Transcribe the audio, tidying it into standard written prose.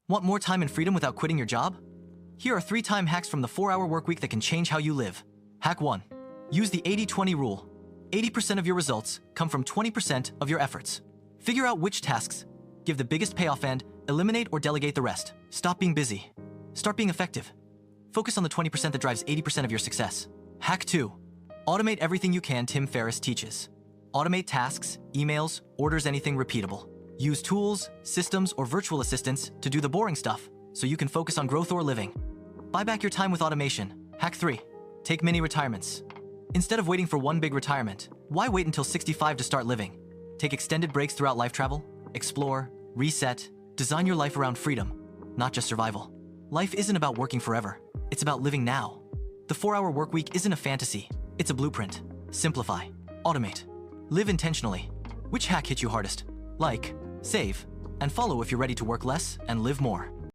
Want more time and freedom without quitting your job? Here are 3 time hacks from the 4-Hour Workweek that can change how you live. Hack 1. Use the 80-20 rule. 80% of your results come from 20% of your efforts. Figure out which tasks give the biggest payoff and eliminate or delegate the rest. Stop being busy. Start being effective. Focus on the 20% that drives 80% of your success. Hack 2. Automate everything you can. Tim Ferriss teaches. Automate tasks, emails, orders, anything repeatable. Use tools, systems, or virtual assistants to do the boring stuff so you can focus on growth or living. Buy back your time with automation. Hack 3. Take mini retirements. Instead of waiting for one big retirement, why wait until 65 to start living? Take extended breaks throughout life travel, explore, reset, design your life around freedom, not just survival. Life isn't about working forever. It's about living now. The 4-Hour Workweek isn't a fantasy. It's a blueprint. Simplify. Automate. Live intentionally. Which hack hit you hardest? Like, save, and follow if you're ready to work less and live more.